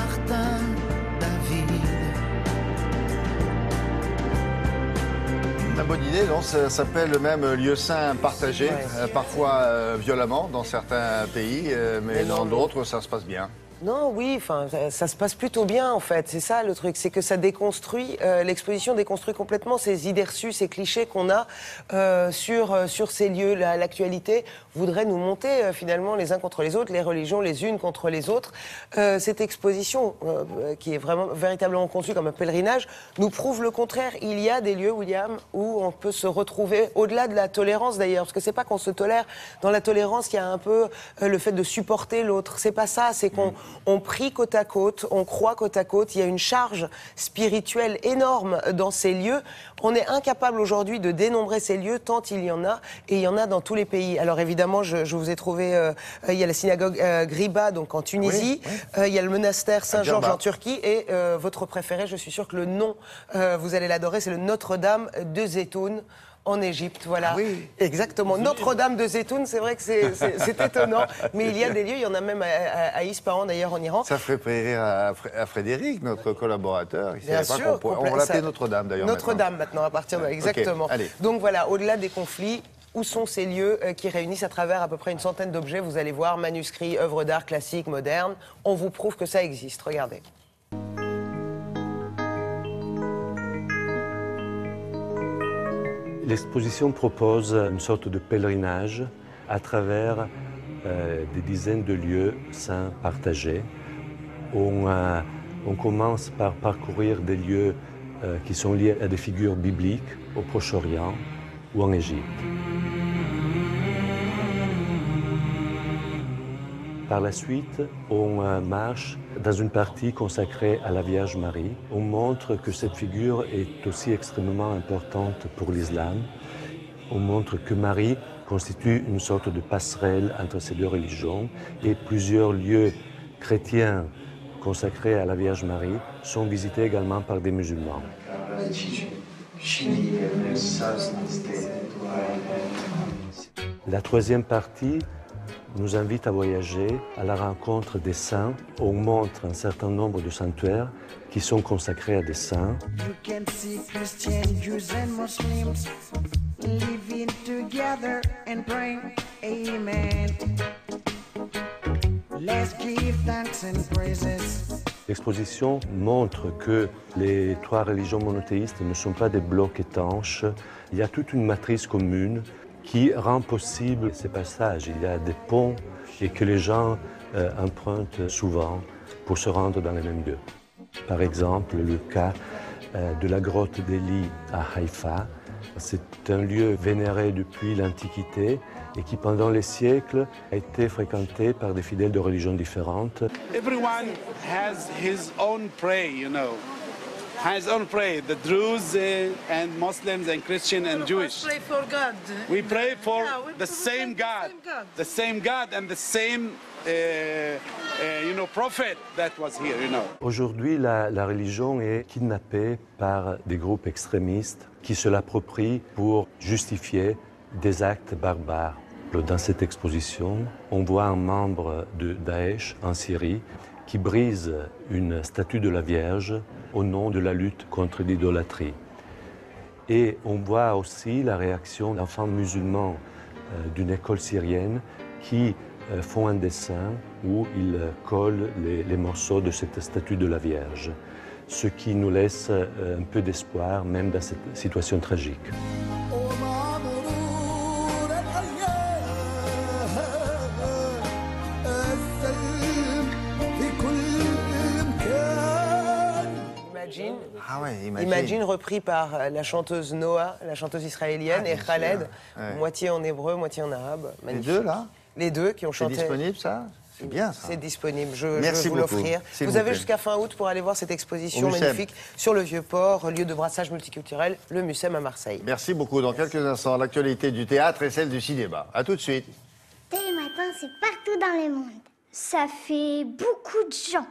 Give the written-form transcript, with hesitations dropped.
Martin David. Une bonne idée, non? Ça s'appelle même lieu saint partagé, parfois violemment dans certains pays, mais dans d'autres, ça se passe bien. Non, oui, enfin, ça se passe plutôt bien en fait. C'est ça le truc, c'est que ça déconstruit. L'exposition déconstruit complètement ces idées reçues, ces clichés qu'on a sur ces lieux. L'actualité voudrait nous monter finalement les uns contre les autres, les religions les unes contre les autres. Cette exposition, qui est vraiment véritablement conçue comme un pèlerinage, nous prouve le contraire. Il y a des lieux, William, où on peut se retrouver au-delà de la tolérance d'ailleurs, parce que c'est pas qu'on se tolère. Dans la tolérance, il y a un peu le fait de supporter l'autre. C'est pas ça, c'est qu'on prie côte à côte, on croit côte à côte. Il y a une charge spirituelle énorme dans ces lieux. On est incapable aujourd'hui de dénombrer ces lieux tant il y en a, et il y en a dans tous les pays. Alors évidemment, je vous ai trouvé, il y a la synagogue Griba, donc en Tunisie, il y a le monastère Saint-Georges en Turquie, et votre préféré, je suis sûr que le nom, vous allez l'adorer, c'est le Notre-Dame de Zeytoun, en Égypte, voilà. Ah oui. Exactement. Notre-Dame de Zeytoun, c'est vrai que c'est étonnant. Mais il y a des lieux, il y en a même à Ispahan, d'ailleurs, en Iran. Ça ferait plaisir à Frédéric, notre collaborateur. Bien sûr. On va l'appeler Notre-Dame, d'ailleurs. Notre-Dame, maintenant, à partir de... Exactement. Okay, donc voilà, au-delà des conflits, où sont ces lieux qui réunissent à travers à peu près une centaine d'objets? Vous allez voir, manuscrits, œuvres d'art classiques, modernes. On vous prouve que ça existe. Regardez. L'exposition propose une sorte de pèlerinage à travers des dizaines de lieux saints partagés. On commence par parcourir des lieux qui sont liés à des figures bibliques au Proche-Orient ou en Égypte. Par la suite, on marche dans une partie consacrée à la Vierge Marie. On montre que cette figure est aussi extrêmement importante pour l'islam. On montre que Marie constitue une sorte de passerelle entre ces deux religions, et plusieurs lieux chrétiens consacrés à la Vierge Marie sont visités également par des musulmans. La troisième partie nous invite à voyager à la rencontre des saints. On montre un certain nombre de sanctuaires qui sont consacrés à des saints. L'exposition montre que les trois religions monothéistes ne sont pas des blocs étanches. Il y a toute une matrice commune qui rend possible ces passages. Il y a des ponts et que les gens empruntent souvent pour se rendre dans les mêmes lieux. Par exemple, le cas de la grotte d'Eli à Haïfa. C'est un lieu vénéré depuis l'Antiquité et qui, pendant les siècles, a été fréquenté par des fidèles de religions différentes. Everyone has his own pray, you know. Has own pray, the Druze and Muslims and Christian and Jewish. We pray for God. We pray for the same God, the same God and the same, prophet that was here, you know. Aujourd'hui, la religion est kidnappée par des groupes extrémistes qui se l'approprient pour justifier des actes barbares. Dans cette exposition, on voit un membre de Daesh en Syrie qui brise une statue de la Vierge au nom de la lutte contre l'idolâtrie. Et on voit aussi la réaction d'enfants musulmans d'une école syrienne qui font un dessin où ils collent les morceaux de cette statue de la Vierge, ce qui nous laisse un peu d'espoir, même dans cette situation tragique. Imagine repris par la chanteuse Noah, la chanteuse israélienne, et Khaled, moitié en hébreu, moitié en arabe. Magnifique. Les deux, là? Les deux qui ont chanté. C'est disponible, ça? C'est bien, ça. C'est disponible, je vais vous l'offrir. Vous avez jusqu'à fin août pour aller voir cette exposition magnifique sur le Vieux-Port, lieu de brassage multiculturel, le Mucem à Marseille. Merci beaucoup. Dans quelques instants, l'actualité du théâtre et celle du cinéma. À tout de suite. Télématin, c'est partout dans le monde. Ça fait beaucoup de gens.